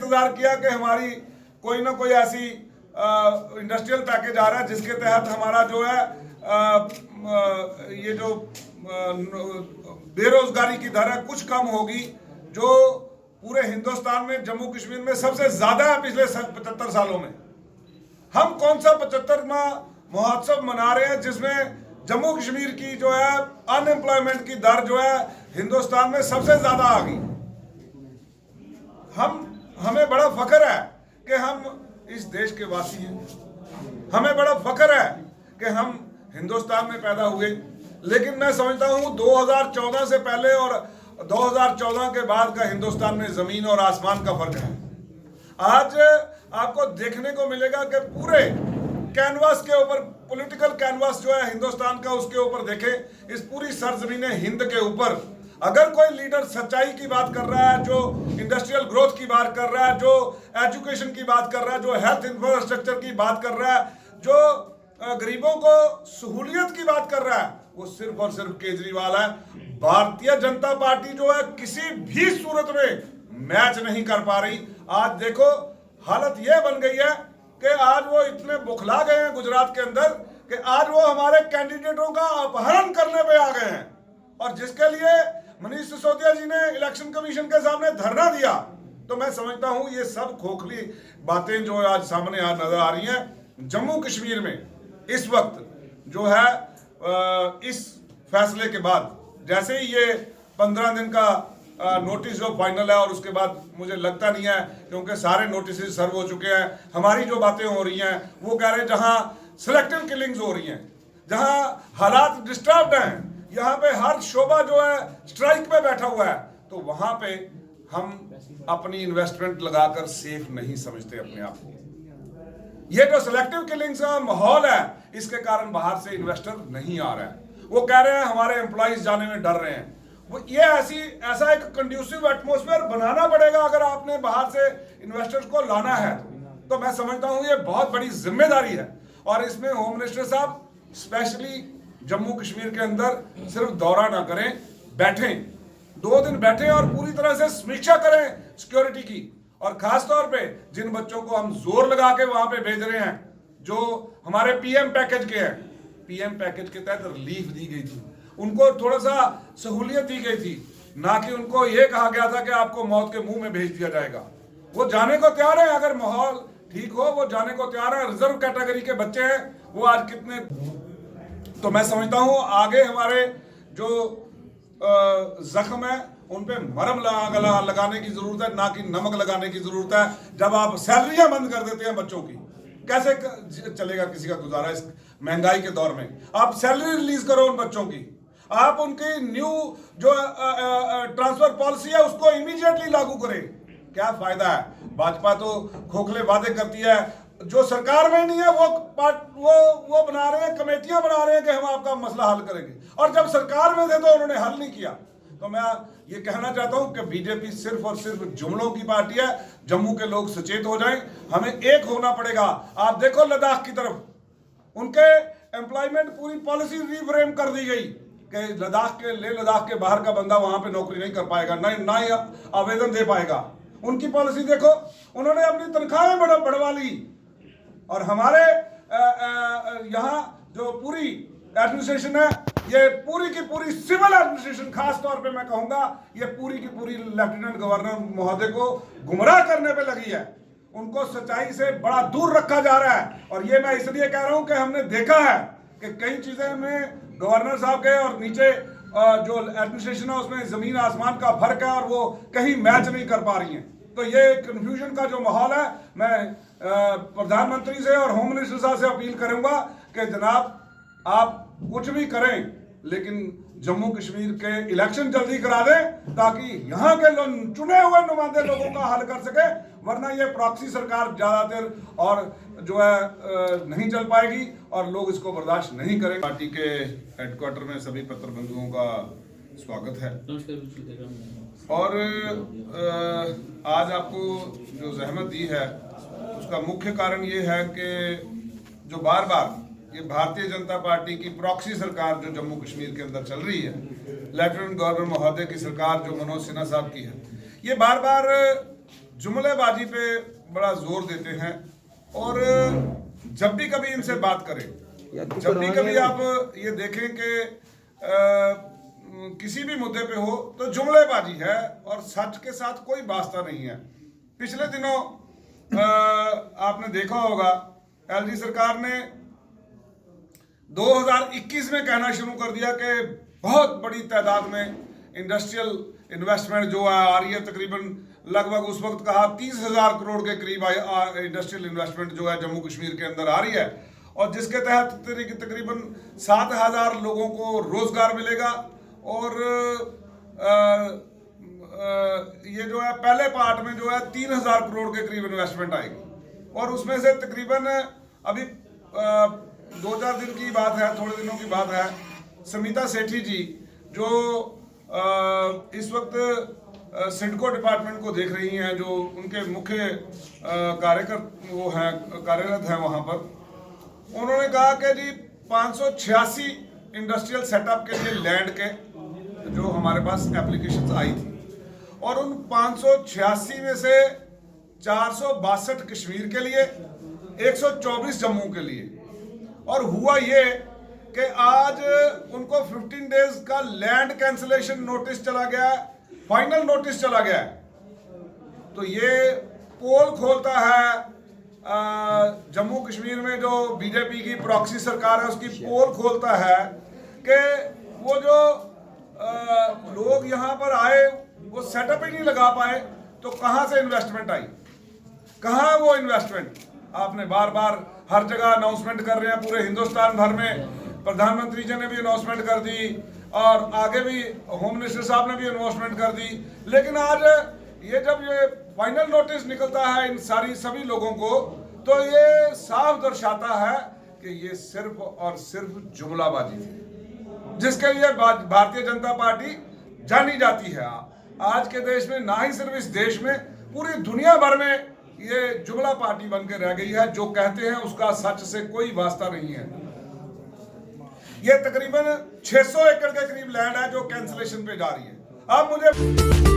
इंतजार किया कि हमारी कोई ना कोई ऐसी इंडस्ट्रियल पैकेज आ रहा है जिसके तहत हमारा जो है ये जो बेरोजगारी की दर है कुछ कम होगी, जो पूरे हिंदुस्तान में जम्मू कश्मीर में सबसे ज्यादा है पिछले 75 सालों में। हम कौन सा 75वां महोत्सव मना रहे हैं जिसमें जम्मू कश्मीर की जो है अनएम्प्लॉयमेंट की दर जो है हिंदुस्तान में सबसे ज्यादा आ गई। हमें बड़ा फख्र है कि हम इस देश के वासी हैं, हमें बड़ा फख्र है कि हम हिंदुस्तान में पैदा हुए। लेकिन मैं समझता हूं 2014 से पहले और 2014 के बाद का हिंदुस्तान में जमीन और आसमान का फर्क है। आज आपको देखने को मिलेगा कि पूरे कैनवास के ऊपर, पॉलिटिकल कैनवास जो है हिंदुस्तान का, उसके ऊपर देखें, इस पूरी सरजमीन हिंद के ऊपर अगर कोई लीडर सच्चाई की बात कर रहा है, जो इंडस्ट्रियल ग्रोथ की बात कर रहा है, जो एजुकेशन की बात कर रहा है, जो हेल्थ इंफ्रास्ट्रक्चर की बात कर रहा है, जो गरीबों को सहूलियत की बात कर रहा है, वो सिर्फ और सिर्फ केजरीवाल है। भारतीय जनता पार्टी जो है किसी भी सूरत में मैच नहीं कर पा रही। आज देखो हालत यह बन गई है कि आज वो इतने बुखला गए हैं गुजरात के अंदर कि आज वो हमारे कैंडिडेटों का अपहरण करने पे आ गए हैं, और जिसके लिए मनीष सिसोदिया जी ने इलेक्शन कमीशन के सामने धरना दिया। तो मैं समझता हूं ये सब खोखली बातें जो आज सामने नजर आ रही हैं। जम्मू कश्मीर में इस वक्त जो है इस फैसले के बाद, जैसे ही ये 15 दिन का नोटिस जो फाइनल है, और उसके बाद मुझे लगता नहीं है, क्योंकि सारे नोटिस सर्व हो चुके हैं। हमारी जो बातें हो रही हैं वो कह रहे हैं जहां सिलेक्टिव किलिंग्स हो रही हैं, जहां हालात डिस्टर्ब्ड हैं, यहाँ पे हर शोबा जो है स्ट्राइक पे बैठा हुआ है, तो वहां पे हम अपनी इन्वेस्टमेंट लगाकर सेफ नहीं समझते अपने आप को। ये जो सिलेक्टिव किलिंग्स का माहौल है, इसके कारण बाहर से इन्वेस्टर नहीं आ रहा है। वो कह रहे हैं हमारे एम्प्लॉइज जाने में डर रहे हैं। वो ये ऐसा एक कंड्यूसिव एटमॉस्फेयर बनाना पड़ेगा अगर आपने बाहर से इन्वेस्टर्स को लाना है। तो मैं समझता हूं ये बहुत बड़ी जिम्मेदारी है, और इसमें होम मिनिस्टर साहब स्पेशली जम्मू कश्मीर के अंदर सिर्फ दौरा ना करें, बैठें, 2 दिन बैठें और पूरी तरह से समीक्षा करें सिक्योरिटी की। और खास तौर पे जिन बच्चों को हम जोर लगा के वहां पे भेज रहे हैं, जो हमारे पीएम पैकेज के हैं, पीएम पैकेज के तहत रिलीफ दी गई थी, उनको थोड़ा सा सहूलियत दी गई थी, ना कि उनको यह कहा गया था कि आपको मौत के मुंह में भेज दिया जाएगा। वो जाने को तैयार है, अगर माहौल ठीक हो वो जाने को तैयार है। रिजर्व कैटेगरी के बच्चे हैं, वो आज कितने, तो मैं समझता हूं आगे हमारे जो जख्म है उन पे मरहम लगाने की जरूरत है, ना कि नमक लगाने की जरूरत है। जब आप सैलरियां बंद कर देते हैं बच्चों की, कैसे चलेगा किसी का गुजारा इस महंगाई के दौर में? आप सैलरी रिलीज करो उन बच्चों की, आप उनकी न्यू जो ट्रांसफर पॉलिसी है उसको इमीडिएटली लागू करें। क्या फायदा है? भाजपा तो खोखले वादे करती है, जो सरकार में नहीं है वो बना रहे हैं, कमेटियां बना रहे हैं कि हम आपका मसला हल करेंगे, और जब सरकार में थे तो उन्होंने हल नहीं किया। तो मैं ये कहना चाहता हूं कि बीजेपी सिर्फ और सिर्फ जुमलों की पार्टी है। जम्मू के लोग सचेत हो जाएं, हमें एक होना पड़ेगा। आप देखो लद्दाख की तरफ, उनके एम्प्लॉयमेंट पूरी पॉलिसी रिफ्रेम कर दी गई कि लेह लद्दाख के बाहर का बंदा वहां पे नौकरी नहीं कर पाएगा, ना ही आवेदन दे पाएगा। उनकी पॉलिसी देखो, उन्होंने अपनी तनख्वाहें बढ़वा ली, और हमारे यहाँ जो पूरी एडमिनिस्ट्रेशन है, ये पूरी की पूरी सिविल एडमिनिस्ट्रेशन, खास तौर पे मैं कहूंगा ये पूरी की पूरी लेफ्टिनेंट गवर्नर महोदय को गुमराह करने पे लगी है। उनको सच्चाई से बड़ा दूर रखा जा रहा है, और ये मैं इसलिए कह रहा हूं कि हमने देखा है कि कई चीजें में गवर्नर साहब के और नीचे जो एडमिनिस्ट्रेशन है उसमें जमीन आसमान का फर्क है, और वो कहीं मैच नहीं कर पा रही हैं। तो ये कंफ्यूजन का जो माहौल है, मैं प्रधानमंत्री से और होम मिनिस्टर साहब से अपील करूंगा कि जनाब आप कुछ भी करें, लेकिन जम्मू कश्मीर के इलेक्शन जल्दी करा दें, ताकि यहाँ के चुने हुए नुमाइंदे लोगों का हल कर सके। वरना ये प्रॉक्सी सरकार ज्यादा देर और जो है नहीं चल पाएगी, और लोग इसको बर्दाश्त नहीं करेंगे। पार्टी के हेडक्वार्टर में सभी पत्र बंधुओं का स्वागत है, और आज आपको जो जहमत दी है उसका मुख्य कारण ये है कि जो बार बार ये भारतीय जनता पार्टी की प्रॉक्सी सरकार जो जम्मू कश्मीर के अंदर चल रही है, लेफ्टिनेंट गवर्नर महोदय की सरकार जो मनोज सिन्हा साहब की है, ये बार बार जुमलेबाजी पे बड़ा जोर देते हैं और जब भी कभी इनसे बात करें, जब भी कभी आप ये देखें कि किसी भी मुद्दे पे हो तो जुमलेबाजी है और सच के साथ कोई वास्ता नहीं है। पिछले दिनों आपने देखा होगा एलजी सरकार ने 2021 में कहना शुरू कर दिया कि बहुत बड़ी तादाद में इंडस्ट्रियल इन्वेस्टमेंट जो है आ रही है। तकरीबन लगभग उस वक्त कहा 30,000 करोड़ के करीब इंडस्ट्रियल इन्वेस्टमेंट जो है जम्मू कश्मीर के अंदर आ रही है और जिसके तहत तकरीबन 7,000 लोगों को रोजगार मिलेगा और ये जो है पहले पार्ट में जो है 3,000 करोड़ के करीब इन्वेस्टमेंट आएगी और उसमें से तकरीबन अभी 2-4 दिन की बात है, थोड़े दिनों की बात है, समिता सेठी जी जो इस वक्त सिडको डिपार्टमेंट को देख रही हैं, जो उनके मुख्य कार्यरत हैं वहाँ पर, उन्होंने कहा कि जी 586 इंडस्ट्रियल सेटअप के लिए लैंड के जो हमारे पास एप्लीकेशंस आई थी और उन 586 में से 462 कश्मीर के लिए, 124 जम्मू के लिए। और हुआ ये कि आज उनको 15 डेज का लैंड कैंसिलेशन नोटिस चला गया, फाइनल नोटिस चला गया। तो ये पोल खोलता है जम्मू कश्मीर में जो बीजेपी की प्रॉक्सी सरकार है उसकी पोल खोलता है कि वो जो लोग यहाँ पर आए वो सेटअप ही नहीं लगा पाए तो कहाँ से इन्वेस्टमेंट आई, कहाँ वो इन्वेस्टमेंट। आपने बार बार हर जगह अनाउंसमेंट कर रहे हैं, पूरे हिंदुस्तान भर में प्रधानमंत्री जी ने भी अनाउंसमेंट कर दी और आगे भी होम मिनिस्टर साहब ने भी अनाउंसमेंट कर दी, लेकिन आज ये जब ये फाइनल नोटिस निकलता है इन सभी लोगों को तो ये साफ दर्शाता है कि ये सिर्फ और सिर्फ जुमलाबाजी थी जिसके लिए भारतीय जनता पार्टी जानी जाती है। आज के देश में, ना ही सिर्फ इस देश में, पूरी दुनिया भर में ये जुमला पार्टी बन के रह गई है। जो कहते हैं उसका सच से कोई वास्ता नहीं है। ये तकरीबन 600 एकड़ के करीब लैंड है जो कैंसिलेशन पे जा रही है। अब मुझे